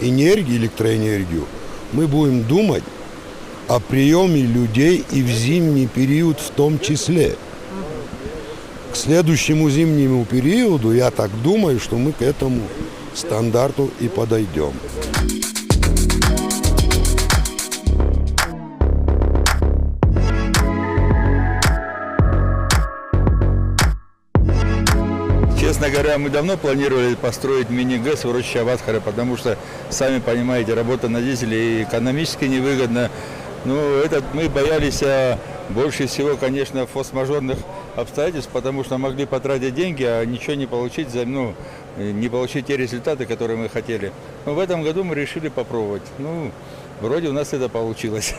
энергию, электроэнергию, мы будем думать о приеме людей и в зимний период в том числе. К следующему зимнему периоду, я так думаю, что мы к этому стандарту и подойдем. Честно говоря, мы давно планировали построить мини-ГЭС в урочище Аватхара, потому что, сами понимаете, работа на дизеле и экономически невыгодна. Ну, мы боялись больше всего, конечно, форс-мажорных обстоятельств, потому что могли потратить деньги, а ничего не получить, не получить те результаты, которые мы хотели. Но в этом году мы решили попробовать. Ну, вроде у нас это получилось.